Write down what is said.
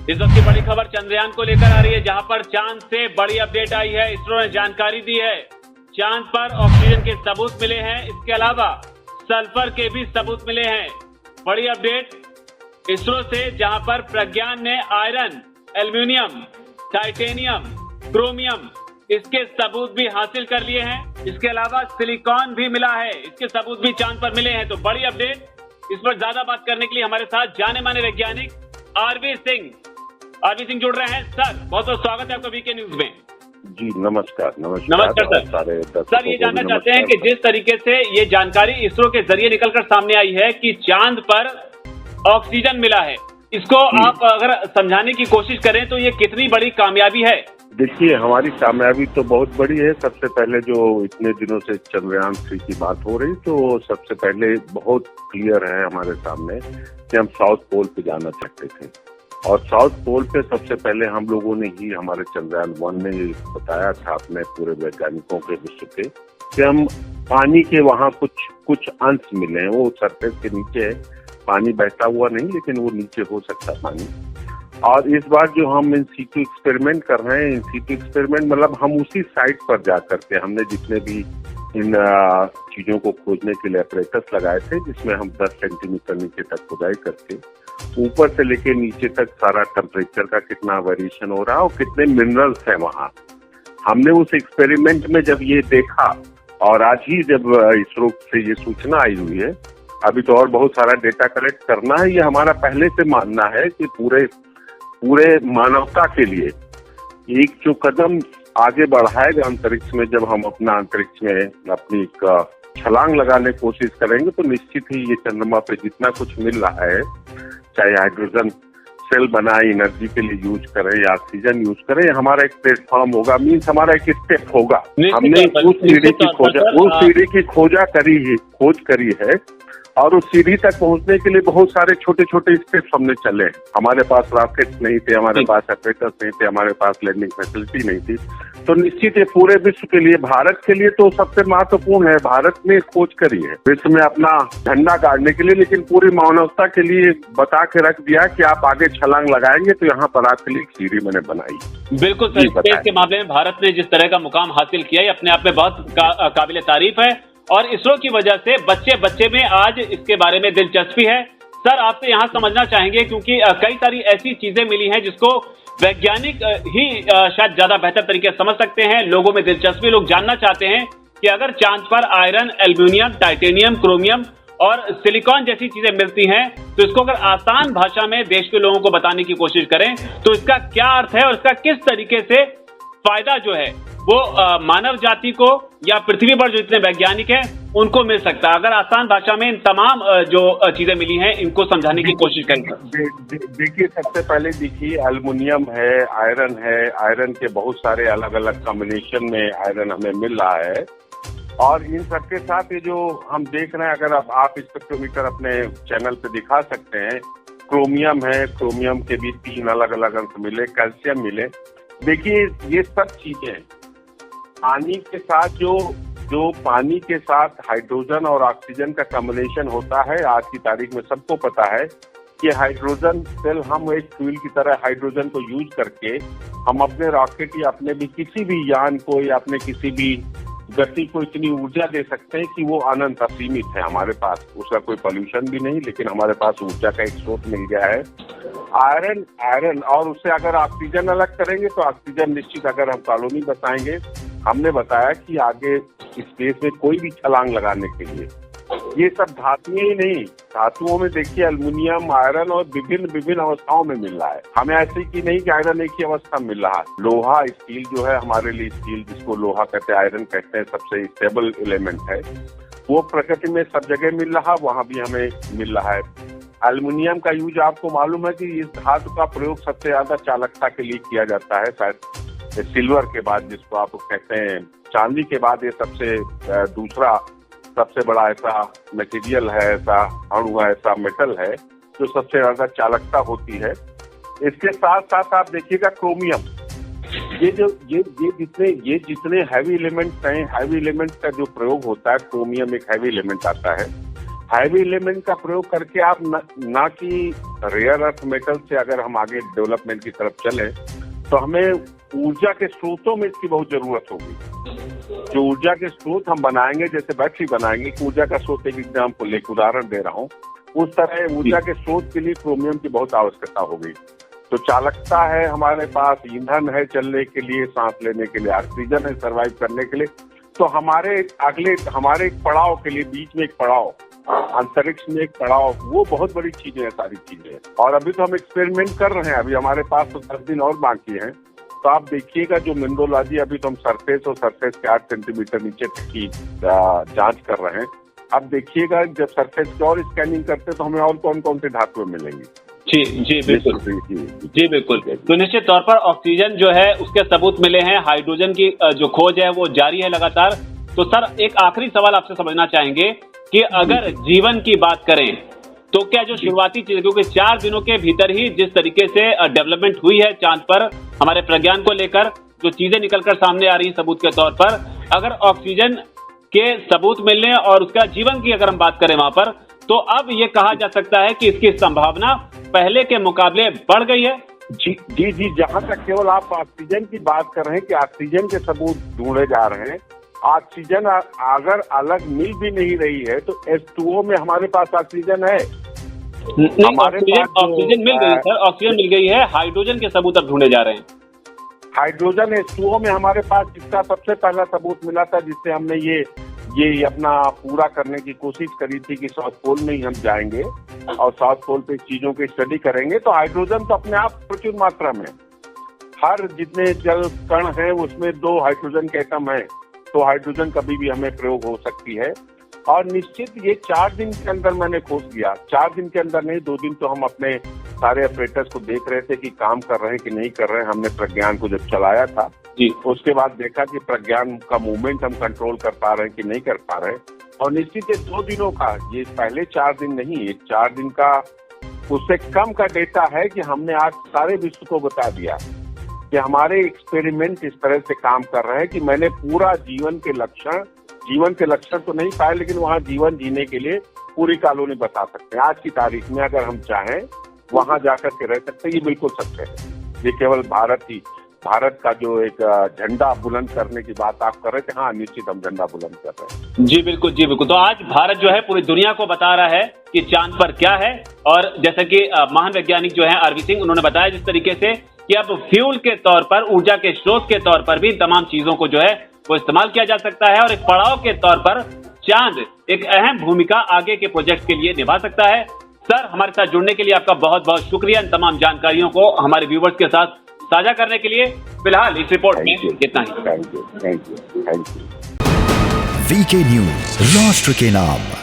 इस वक्त की बड़ी खबर चंद्रयान को लेकर आ रही है, जहां पर चांद से बड़ी अपडेट आई है। इसरो ने जानकारी दी है, चांद पर ऑक्सीजन के सबूत मिले हैं, इसके अलावा सल्फर के भी सबूत मिले हैं। बड़ी अपडेट इसरो से, जहां पर प्रज्ञान ने आयरन, एल्यूमिनियम, टाइटेनियम, क्रोमियम इसके सबूत भी हासिल कर लिए हैं। इसके अलावा सिलिकॉन भी मिला है, इसके सबूत भी चांद पर मिले हैं। तो बड़ी अपडेट, इस पर ज्यादा बात करने के लिए हमारे साथ जाने माने वैज्ञानिक आरवी सिंह जुड़ रहे हैं। सर, बहुत बहुत स्वागत है आपका वीके न्यूज में। जी नमस्कार। सर, ये जानना चाहते हैं कि जिस तरीके से ये जानकारी इसरो के जरिए निकलकर सामने आई है कि चांद पर ऑक्सीजन मिला है, इसको आप अगर समझाने की कोशिश करें तो ये कितनी बड़ी कामयाबी है? देखिए, हमारी कामयाबी तो बहुत बड़ी है। सबसे पहले जो इतने दिनों से चंद्रयान 3 की बात हो रही, तो सबसे पहले बहुत क्लियर है हमारे सामने कि हम साउथ पोल पे जाना चाहते थे, और साउथ पोल पे सबसे पहले हम लोगों ने ही, हमारे चंद्रयान 1 ने बताया था अपने पूरे वैज्ञानिकों के विश्व के, कि हम पानी के वहाँ कुछ अंश मिले हैं। वो सरफेस के नीचे है, पानी बहता हुआ नहीं, लेकिन वो नीचे हो सकता है पानी। और इस बार जो हम इन सीटू एक्सपेरिमेंट कर रहे हैं, इन सीटू एक्सपेरिमेंट मतलब हम उसी साइट पर जा करके हमने जितने भी इन चीजों को खोजने के लिए अपरेटस लगाए थे, जिसमें हम 10 सेंटीमीटर नीचे तक खुदाई करके ऊपर से लेके नीचे तक सारा टेम्परेचर का कितना वेरिएशन हो रहा है और कितने मिनरल्स हैं वहाँ, हमने उस एक्सपेरिमेंट में जब ये देखा, और आज ही जब इसरो से ये सूचना आई हुई है, अभी तो और बहुत सारा डेटा कलेक्ट करना है। ये हमारा पहले से मानना है कि पूरे मानवता के लिए एक जो कदम आगे बढ़ाएगा अंतरिक्ष में, जब हम अपना अंतरिक्ष में अपनी छलांग लगाने की कोशिश करेंगे, तो निश्चित ही ये चंद्रमा पे जितना कुछ मिल रहा है, चाहे हाइड्रोजन सेल बनाए एनर्जी के लिए यूज करें या ऑक्सीजन यूज करें, हमारा एक प्लेटफॉर्म होगा, मीन्स हमारा एक स्टेप होगा। हमने उस सीढ़ी की खोज करी है, और उस सीढ़ी तक पहुंचने के लिए बहुत सारे छोटे छोटे स्टेप्स हमने चले। हमारे पास रॉकेट्स नहीं थे, हमारे पास ऑपरेटर्स नहीं थे, हमारे पास लैंडिंग फैसिलिटी नहीं थी। तो निश्चित ये पूरे विश्व के लिए, भारत के लिए तो सबसे महत्वपूर्ण है। भारत ने खोज करी है विश्व में अपना झंडा गाड़ने के लिए, लेकिन पूरी मानवता के लिए बता के रख दिया कि आप आगे छलांग लगाएंगे तो यहाँ पर आपके लिए सीढ़ी मैंने बनाई। बिल्कुल सर, स्पेस के मामले में भारत ने जिस तरह का मुकाम हासिल किया है, अपने आप में बहुत काबिल तारीफ है, और इसरो की वजह से बच्चे में आज इसके बारे में दिलचस्पी है। सर, आपसे यहाँ समझना चाहेंगे, क्योंकि कई सारी ऐसी चीजें मिली हैं जिसको वैज्ञानिक ही शायद ज्यादा बेहतर तरीके से समझ सकते हैं। लोगों में दिलचस्पी, लोग जानना चाहते हैं कि अगर चांद पर आयरन, एल्यूमिनियम, टाइटेनियम, क्रोमियम और सिलिकॉन जैसी चीजें मिलती हैं, तो इसको अगर आसान भाषा में देश के लोगों को बताने की कोशिश करें तो इसका क्या अर्थ है, और इसका किस तरीके से फायदा जो है वो मानव जाति को या पृथ्वी पर जो जितने वैज्ञानिक हैं उनको मिल सकता है। अगर आसान भाषा में इन तमाम जो चीजें मिली हैं इनको समझाने की कोशिश करें। देखिए, सबसे पहले देखिए, एल्युमिनियम है, आयरन के बहुत सारे अलग अलग कॉम्बिनेशन में आयरन हमें मिल रहा है, और इन सबके साथ ये जो हम देख रहे हैं, अगर आप स्पेक्ट्रोमीटर अपने चैनल पे दिखा सकते हैं, क्रोमियम है, क्रोमियम के भी 3 अलग अलग अंक मिले, कैल्शियम मिले। देखिए, ये सब चीजें पानी के साथ जो पानी के साथ हाइड्रोजन और ऑक्सीजन का कॉम्बिनेशन होता है, आज की तारीख में सबको पता है कि हाइड्रोजन सेल, हम एक फ्यूल की तरह हाइड्रोजन को यूज करके हम अपने रॉकेट या अपने भी किसी भी यान को या अपने किसी भी गति को इतनी ऊर्जा दे सकते हैं कि वो अनंत असीमित है हमारे पास। उसका कोई पोल्यूशन भी नहीं, लेकिन हमारे पास ऊर्जा का एक स्रोत मिल गया है आयरन, और उससे अगर ऑक्सीजन अलग करेंगे तो ऑक्सीजन निश्चित, अगर हम कॉलोनी बताएंगे, हमने बताया कि आगे स्पेस में कोई भी छलांग लगाने के लिए ये सब धातुएं ही नहीं, धातुओं में देखिए एल्युमिनियम, आयरन और विभिन्न अवस्थाओं में मिल रहा है। हमें ऐसे की नहीं कि आयरन एक ही अवस्था में मिल रहा है। लोहा, स्टील जो है हमारे लिए, स्टील जिसको लोहा कहते हैं, आयरन कहते हैं, सबसे स्टेबल एलिमेंट है, वो प्रकृति में सब जगह मिल रहा, वहाँ भी हमें मिल रहा है। एल्युमिनियम का यूज आपको मालूम है कि इस धातु का प्रयोग सबसे ज्यादा चालकता के लिए किया जाता है, शायद सिल्वर के बाद, जिसको आप कहते हैं चांदी के बाद ये दूसरा सबसे बड़ा ऐसा मटेरियल है, ऐसा अणु है, ऐसा मेटल है जो सबसे ज्यादा चालकता होती है। इसके साथ साथ आप देखिएगा क्रोमियम, ये जितने हैवी एलिमेंट्स हैं, हैवी एलिमेंट्स का जो प्रयोग होता है, क्रोमियम एक हैवी एलिमेंट आता है, हैवी एलिमेंट का प्रयोग करके आप ना कि रेयर अर्थ मेटल से अगर हम आगे डेवलपमेंट की तरफ चले तो हमें ऊर्जा के स्रोतों में इसकी बहुत जरूरत होगी। जो ऊर्जा के स्रोत हम बनाएंगे, जैसे बैटरी बनाएंगे, ऊर्जा का स्रोत एक एग्जाम्पल एक उदाहरण दे रहा हूँ, उस तरह ऊर्जा के स्रोत के लिए क्रोमियम की बहुत आवश्यकता होगी। तो चालकता है, हमारे पास ईंधन है चलने के लिए, सांस लेने के लिए ऑक्सीजन है, सर्वाइव करने के लिए। तो हमारे एक पड़ाव के लिए, बीच में एक पड़ाव, अंतरिक्ष में एक पड़ाव, वो बहुत बड़ी चीजें हैं, सारी चीजें। और अभी तो हम एक्सपेरिमेंट कर रहे हैं, अभी हमारे पास तो 10 दिन और बाकी हैं। तो आप देखिएगा जो मिनरोलॉजी, अभी तो हम सरफेस और सरफेस के 8 सेंटीमीटर नीचे तक की जांच कर रहे हैं। अब देखिएगा जब सरफेस की और स्कैनिंग करते हैं तो हमें और कौन कौन से धातुएं मिलेंगी। जी बिल्कुल, जी बिल्कुल। तो निश्चित तौर पर ऑक्सीजन जो है उसके सबूत मिले हैं, हाइड्रोजन की जो खोज है वो जारी है लगातार। तो सर एक आखिरी सवाल आपसे समझना चाहेंगे कि अगर जीवन की बात करें तो क्या जो शुरुआती चीज, क्योंकि 4 दिनों के भीतर ही जिस तरीके से डेवलपमेंट हुई है चांद पर हमारे प्रज्ञान को लेकर, जो चीजें निकलकर सामने आ रही हैं सबूत के तौर पर, अगर ऑक्सीजन के सबूत मिलने और उसका जीवन की अगर हम बात करें वहां पर, तो अब ये कहा जा सकता है कि इसकी संभावना पहले के मुकाबले बढ़ गई है। जी, जहां तक केवल आप ऑक्सीजन की बात कर रहे हैं कि ऑक्सीजन के सबूत ढूंढे जा रहे हैं, ऑक्सीजन अगर अलग मिल भी नहीं रही है तो H2O में हमारे पास ऑक्सीजन है। हमारे पास ऑक्सीजन मिल गई है सर, ऑक्सीजन मिल गई है, हाइड्रोजन के सबूत अब ढूंढे जा रहे हैं। हाइड्रोजन H2O में हमारे पास जिसका सबसे पहला सबूत मिला था, जिससे हमने ये अपना पूरा करने की कोशिश करी थी कि साउथ पोल में ही हम जाएंगे और साउथ पोल पे चीजों की स्टडी करेंगे। तो हाइड्रोजन तो अपने आप प्रचुर मात्रा में, हर जितने जल कण हैं उसमें 2 हाइड्रोजन के एटम है। तो हाइड्रोजन कभी भी हमें प्रयोग हो सकती है। और निश्चित ये 4 दिन के अंदर मैंने खोज किया, 4 दिन के अंदर नहीं, 2 दिन तो हम अपने सारे ऑपरेटर्स को देख रहे थे कि काम कर रहे हैं कि नहीं कर रहे हैं। हमने प्रज्ञान को जब चलाया था जी, उसके बाद देखा कि प्रज्ञान का मूवमेंट हम कंट्रोल कर पा रहे हैं कि नहीं कर पा रहे। और निश्चित ये 2 दिनों का, ये पहले 4 दिन नहीं, ये 4 दिन का उससे कम का डेटा है कि हमने आज सारे विश्व को बता दिया कि हमारे एक्सपेरिमेंट इस तरह से काम कर रहे हैं कि मैंने पूरा जीवन के लक्षण तो नहीं पाए, लेकिन वहाँ जीवन जीने के लिए पूरी कॉलोनी बता सकते हैं। आज की तारीख में अगर हम चाहें वहाँ जाकर के रह सकते हैं, ये बिल्कुल सत्य है। ये केवल भारत का जो एक झंडा बुलंद करने की बात आप कर रहे थे, हाँ निश्चित हम झंडा बुलंद कर रहे हैं। जी बिल्कुल। तो आज भारत जो है पूरी दुनिया को बता रहा है कि चांद पर क्या है। और जैसे कि महान वैज्ञानिक जो है आरवी सिंह, उन्होंने बताया जिस तरीके से कि अब फ्यूल के तौर पर, ऊर्जा के स्रोत के तौर पर भी तमाम चीजों को जो है वो इस्तेमाल किया जा सकता है और एक पड़ाव के तौर पर चांद एक अहम भूमिका आगे के प्रोजेक्ट के लिए निभा सकता है। सर हमारे साथ जुड़ने के लिए आपका बहुत बहुत शुक्रिया, इन तमाम जानकारियों को हमारे व्यूवर्स के साथ साझा करने के लिए। फिलहाल इस रिपोर्ट में इतना ही। Thank you. वीके न्यूज, राष्ट्र के नाम।